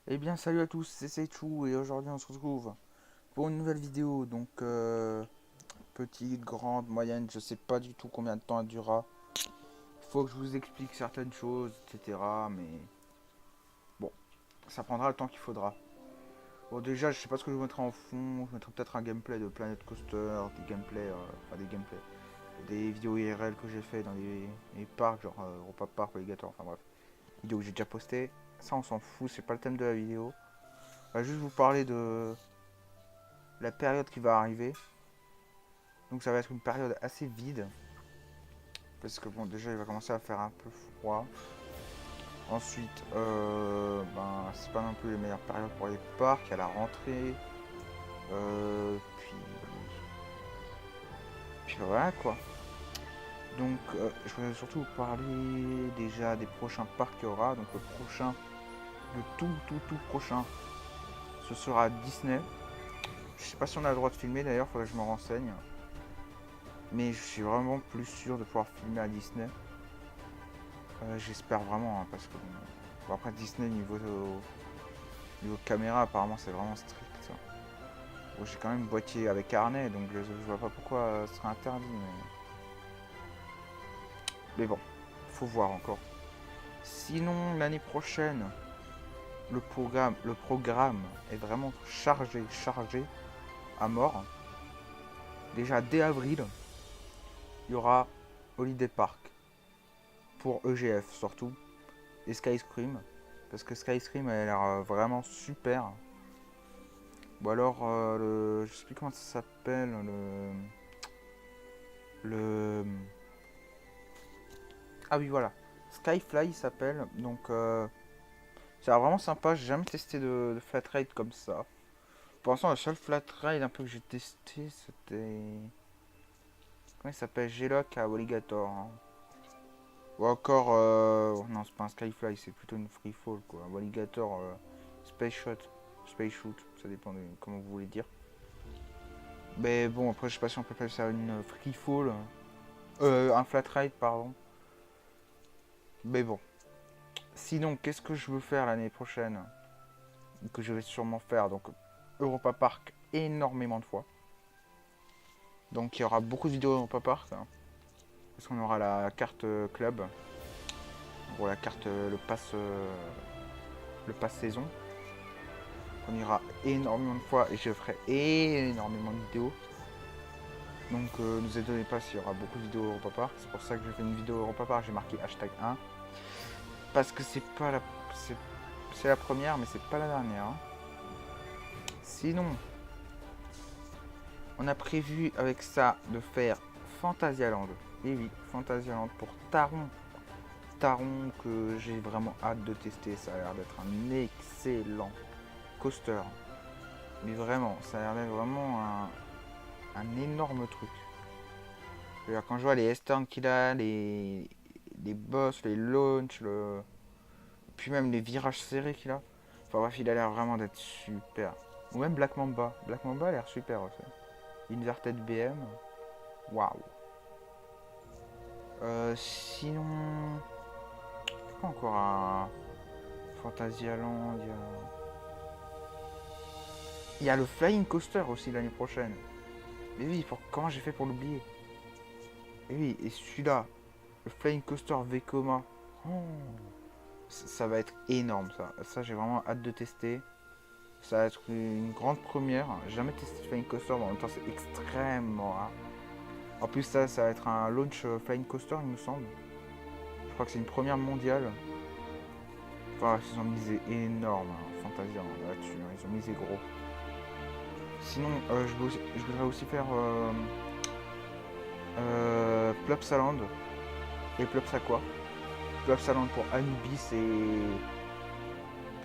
Eh bien salut à tous, c'est Seichu et aujourd'hui on se retrouve pour une nouvelle vidéo. Donc petite, grande, moyenne, je sais pas du tout combien de temps elle durera. Il faut que je vous explique certaines choses, etc. Mais bon, ça prendra le temps qu'il faudra. Bon déjà je sais pas ce que je vous mettrai en fond, je mettrai peut-être un gameplay de Planet Coaster, des gameplays, des vidéos IRL que j'ai fait dans les parcs, genre Europa Park, Alligator, enfin bref. Vidéo que j'ai déjà posté. Ça on s'en fout, c'est pas le thème de la vidéo. On va juste vous parler de la période qui va arriver. Donc ça va être une période assez vide. Parce que bon déjà il va commencer à faire un peu froid. Ensuite, c'est pas non plus les meilleures périodes pour les parcs, à la rentrée. Euh, puis, puis voilà quoi. Donc je voudrais surtout vous parler déjà des prochains parcs qu'il y aura. Donc le prochain, le tout prochain, ce sera Disney. Je sais pas si on a le droit de filmer d'ailleurs, faudrait que je me renseigne. Mais je suis vraiment plus sûr de pouvoir filmer à Disney. J'espère vraiment, hein, parce que bon, après Disney niveau caméra apparemment c'est vraiment strict. Bon, j'ai quand même boîtier avec harnais donc je vois pas pourquoi ce serait interdit mais bon, faut voir encore. Sinon l'année prochaine le programme est vraiment chargé à mort. Déjà dès avril il y aura Holiday Park pour EGF surtout et Skyscream parce que Skyscream elle a l'air vraiment super. Ou alors, je sais plus comment ça s'appelle, le... Ah oui, voilà. Skyfly il s'appelle. Donc, c'est vraiment sympa. J'ai jamais testé de flat ride comme ça. Pour l'instant, le seul flat ride un peu que j'ai testé, c'était... Comment il s'appelle? G-Lock à Alligator, hein. Ou encore... Non, c'est pas un Skyfly, c'est plutôt une free fall, quoi. Alligator, Space Shot. Space Shoot, ça dépend de comment vous voulez dire. Mais bon, après, je sais pas si on peut appeler ça une free fall. Un flat ride, pardon. Mais bon. Sinon, qu'est-ce que je veux faire l'année prochaine? Que je vais sûrement faire. Donc, Europa Park énormément de fois. Donc, il y aura beaucoup de vidéos Europa Park, hein, parce qu'on aura la carte club. Bon, la carte, le pass saison. On ira énormément de fois et je ferai énormément de vidéos. Donc, ne vous étonnez pas s'il y aura beaucoup de vidéos Europa Park. C'est pour ça que je fais une vidéo Europa Park. J'ai marqué hashtag 1. Parce que c'est pas la. C'est la première, mais c'est pas la dernière, hein. Sinon, on a prévu avec ça de faire Fantasyland. Et oui, Fantasyland pour Taron. Taron que j'ai vraiment hâte de tester. Ça a l'air d'être un excellent coaster. Mais vraiment, ça a l'air d'être vraiment un énorme truc. Quand je vois les Eastern qu'il a, les boss, les launches, puis même les virages serrés qu'il a. Enfin bref, il a l'air vraiment d'être super. Ou même Black Mamba. Black Mamba a l'air super aussi. Inverted BM. Waouh. Sinon, quoi encore à Fantasyland, il y a le Flying Coaster aussi l'année prochaine. Mais oui, comment j'ai fait pour l'oublier? Et oui, et celui-là, le Flying Coaster Vekoma. Oh, ça va être énorme ça. Ça, j'ai vraiment hâte de tester. Ça va être une grande première. J'ai jamais testé le Flying Coaster, mais en même temps, c'est extrêmement rare. En plus, ça va être un launch Flying Coaster, il me semble. Je crois que c'est une première mondiale. Enfin, ils ont misé énorme, hein, Fantasia, hein, là-dessus, hein, ils ont misé gros. Sinon, je voudrais aussi faire Plopsaland et Plopsaqua. Plopsaland pour Anubis et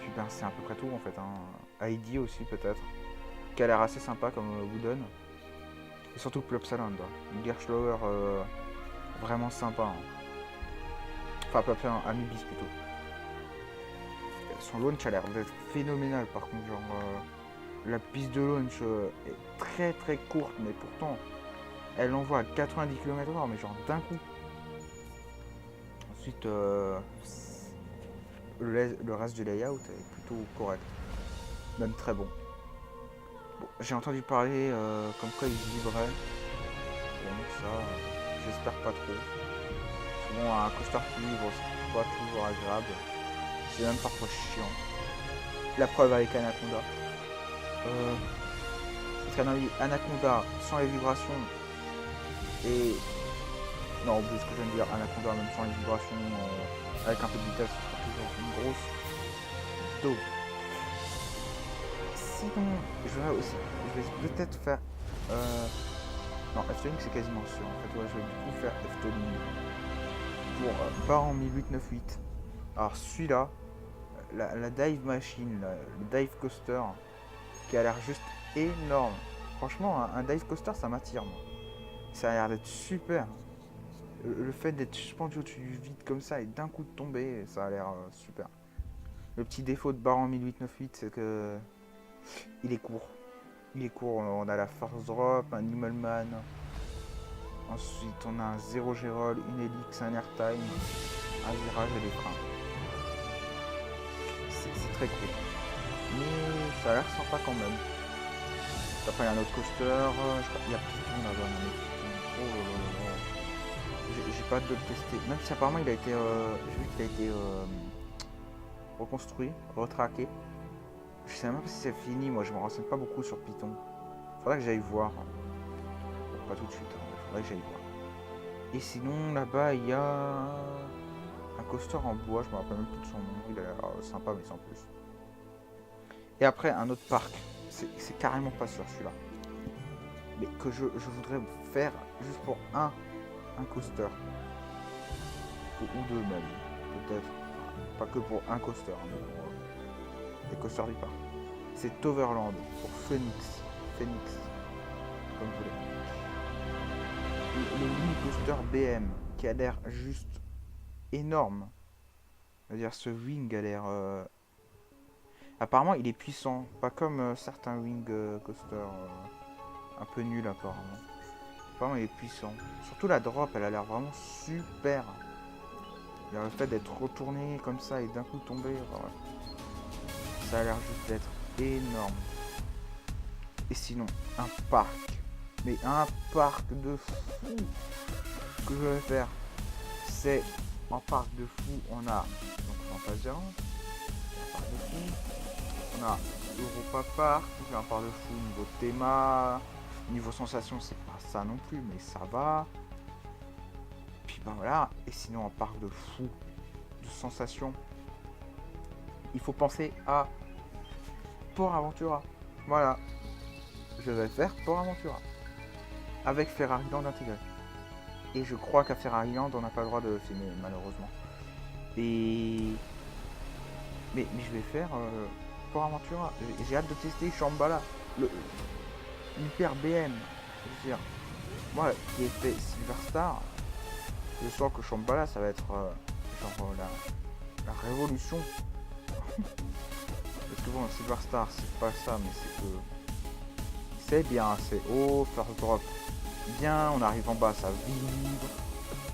puis ben c'est à peu près tout en fait, hein. Heidi aussi peut-être, qui a l'air assez sympa comme Wooden. Et surtout Plopsaland, hein. Gerschlauer vraiment sympa, hein. Enfin Plopsaland, Anubis plutôt. Son launch a l'air d'être phénoménal par contre, genre la piste de launch est très courte, mais pourtant elle envoie à 90 km/h, mais genre d'un coup. Ensuite, le reste du layout est plutôt correct. Même très bon. Bon, j'ai entendu parler comme quoi il vibrait. Bon, ça, j'espère pas trop. Souvent, un coaster qui vibre, c'est pas toujours agréable. C'est même parfois chiant. La preuve avec Anaconda. Parce qu'Anaconda, sans les vibrations, et... Non, oublie ce que je viens de dire, Anaconda, même sans les vibrations, avec un peu de vitesse, c'est toujours une grosse daube. Sinon, je vais peut-être faire... Non, Efteling c'est quasiment sûr. En fait, ouais, je vais du coup faire Efteling pour Baron 1898. Alors celui-là, la dive machine, le dive coaster, qui a l'air juste énorme. Franchement, un dive coaster, ça m'attire, moi. Ça a l'air d'être super. Le fait d'être suspendu au-dessus du vide comme ça et d'un coup de tomber, ça a l'air super. Le petit défaut de Baron 1898, c'est que il est court. Il est court, on a la force drop, un Immelman. Ensuite, on a un 0 G-roll, une Helix, un airtime, un virage et des freins. C'est très court. Mais ça a l'air sympa quand même. Après, il y a un autre coaster. Il y a Python là-bas. Oh là là là. J'ai pas hâte de le tester. Même si apparemment, il a été, j'ai vu qu'il a été reconstruit, retraqué. Je sais même pas si c'est fini. Moi, je me renseigne pas beaucoup sur Python. Faudrait que j'aille voir. Bon, pas tout de suite. Faudrait que j'aille voir. Et sinon, là-bas, il y a un coaster en bois. Je me rappelle même plus de son nom. Il a l'air sympa, mais sans plus. Et après, un autre parc. C'est carrément pas sûr celui-là. Mais que je voudrais faire juste pour un coaster. Ou deux même. Peut-être. Pas que pour un coaster, mais pour des coasters du parc. C'est Toverland pour Phoenix. Comme vous voulez. Le mini coaster BM qui a l'air juste énorme. C'est-à-dire ce wing a l'air... Apparemment il est puissant, pas comme certains wing coasters un peu nuls apparemment. Apparemment il est puissant. Surtout la drop, elle a l'air vraiment super. Le fait d'être retourné comme ça et d'un coup tomber, ça a l'air juste d'être énorme. Et sinon, un parc. Mais un parc de fou que je vais faire, c'est en parc de fou. On a donc Fantasyland, un parc de fou. On a Europa Park, c'est un parc de fou niveau théma. Niveau sensation, c'est pas ça non plus, mais ça va. Puis ben voilà. Et sinon, en parc de fou, de sensation, il faut penser à Port Aventura. Voilà. Je vais faire Port Aventura. Avec Ferrariland intégré. Et je crois qu'à Ferrariland, on n'a pas le droit de filmer, malheureusement. Et... Mais je vais faire Port Aventura. J'ai hâte de tester Shambhala. Le Hyper BM. Je veux dire, moi qui ai fait Silver Star, je sens que Shambhala, ça va être genre la révolution. Parce que bon, Silver Star, c'est pas ça, mais c'est que... C'est bien, c'est haut, first drop. Bien, on arrive en bas, ça vibre.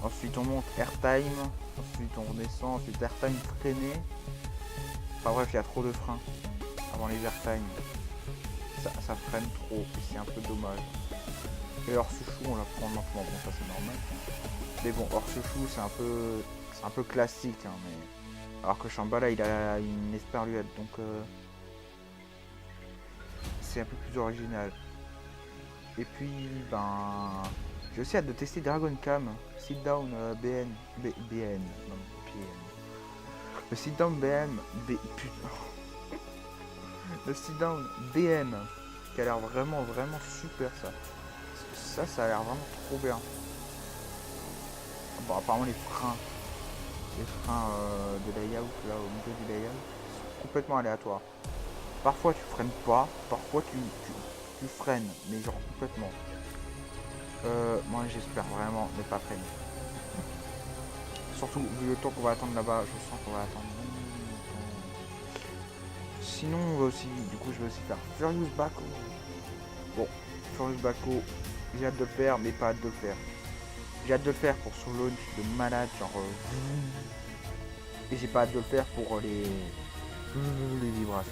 Ensuite, on monte airtime. Ensuite, on redescend. Ensuite, airtime freiné. Enfin bref, il y a trop de freins avant les airtime. Ça freine trop et c'est un peu dommage. Et hors chou, on la prend lentement. Bon, ça c'est normal. Mais bon, hors chou, c'est un peu classique. Hein, mais... Alors que Shambhala, il a une esperluette. Donc, c'est un peu plus original. Et puis, ben, j'ai aussi hâte de tester Dragon Cam, Sit Down BN, non, BN. Le Sit Down BM, le Sit Down BM, qui a l'air vraiment super ça. Ça a l'air vraiment trop bien. Bon, apparemment les freins de layout là au milieu du layout sont complètement aléatoires. Parfois tu freines pas, parfois tu freines, mais genre complètement. Moi j'espère vraiment ne pas freiner. Surtout vu le temps qu'on va attendre là-bas, je sens qu'on va attendre longtemps. Sinon on va aussi, du coup je vais aussi faire Furious Baco. Bon, Furious Baco, j'ai hâte de le faire, mais pas hâte de le faire. J'ai hâte de le faire pour son launch de malade, genre Et j'ai pas hâte de le faire pour les vibrations.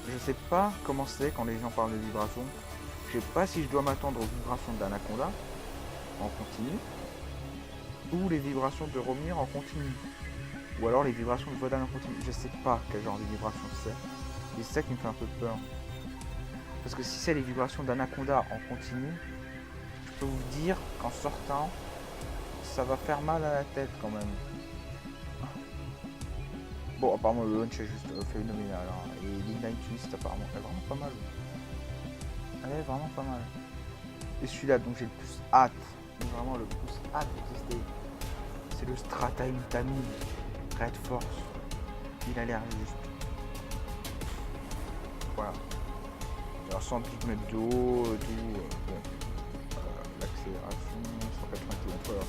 Je sais pas comment c'est quand les gens parlent de vibrations. Je sais pas si je dois m'attendre aux vibrations d'Anaconda en continu ou les vibrations de Romir en continu. Ou alors les vibrations de Vodan en continu. Je sais pas quel genre de vibrations c'est. Et c'est ça qui me fait un peu peur. Parce que si c'est les vibrations d'Anaconda en continu, je peux vous dire qu'en sortant, ça va faire mal à la tête quand même. Bon, apparemment le launch est juste phénoménal. Hein. Et l'Ignite Twist apparemment est vraiment pas mal. Elle est vraiment pas mal. Et celui-là, donc j'ai le plus hâte. Vraiment le plus hâte de tester. C'est le Strata Ultamine Red Force. Il a l'air juste. Voilà. Alors 110 mètres de haut, l'accélération, 180 km/h.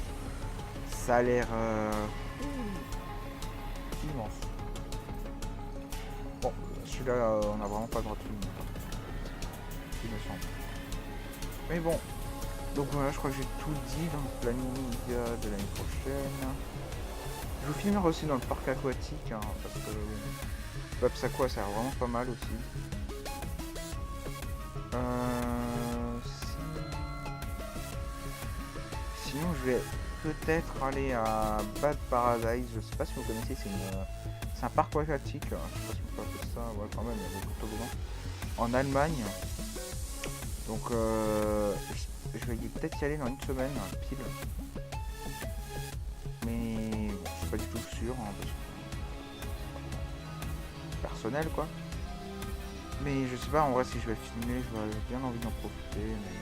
Ça a l'air immense. Bon, celui-là, on n'a vraiment pas le droit de filmer. Il me semble. Mais bon. Donc voilà, je crois que j'ai tout dit dans le planning de l'année prochaine. Je vous filmerai aussi dans le parc aquatique, hein, parce que Papsaqua ça a l'air vraiment pas mal aussi. Sinon je vais peut-être aller à Bad Paradise, je sais pas si vous connaissez, c'est un parc aquatique, je sais pas si on peut appeler ça, ouais quand même, il y a beaucoup de toboggans, en Allemagne. Donc je vais peut-être y aller dans une semaine, pile. Mais bon, je suis pas du tout sûr, hein, parce que personnel quoi. Mais je sais pas en vrai si je vais filmer, j'ai bien envie d'en profiter. Mais...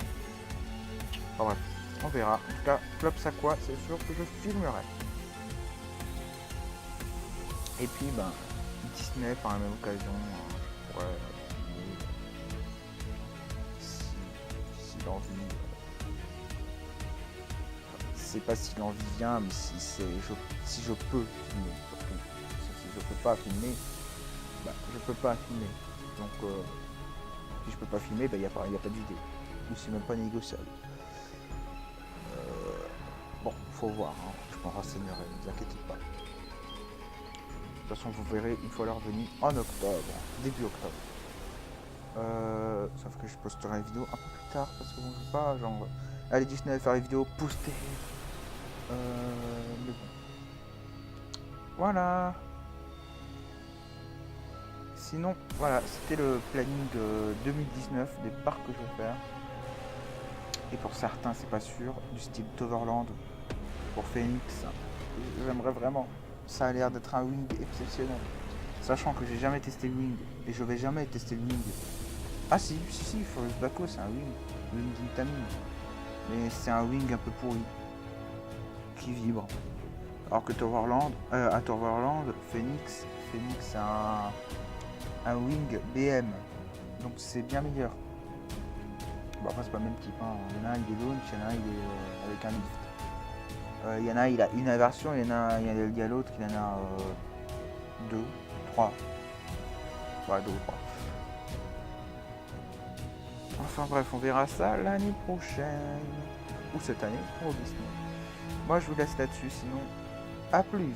Enfin bref, on verra. En tout cas, Papsaqua, c'est sûr que je filmerai. Et puis ben Disney par la même occasion, je pourrais filmer si l'envie. C'est pas si l'envie vient, mais si je peux filmer. Surtout. Si je peux pas filmer, bah, je peux pas filmer. Donc si je peux pas filmer, bah, y a pas de vidéo. Ou c'est même pas négociable. Bon, faut voir, hein. Je m'en renseignerai, ne vous inquiétez pas. De toute façon, vous verrez une fois l'heure venue en octobre, début octobre. Sauf que je posterai une vidéo un peu plus tard parce que bon, je veux pas genre aller Disney faire les vidéos postées. Mais bon. Voilà. Sinon, voilà, c'était le planning de 2019 des parcs que je vais faire. Et pour certains, c'est pas sûr, du style Toverland pour Phoenix. J'aimerais vraiment. Ça a l'air d'être un wing exceptionnel. Sachant que j'ai jamais testé le wing et je vais jamais tester le wing. Ah si, Forest Baco, c'est un wing d'Intamin. Mais c'est un wing un peu pourri. Qui vibre. Alors que à Toverland, Phoenix c'est un wing BM. Donc c'est bien meilleur. Bon après c'est pas le même type. Hein. Il y en a un il est launch, il y en a un il est avec un lift. Il y en a il a une inversion, il y a l'autre qui en a 2, 3. Ouais 2 ou 3. Enfin bref, on verra ça l'année prochaine. Ou cette année pour Disney. Moi je vous laisse là-dessus, sinon à plus.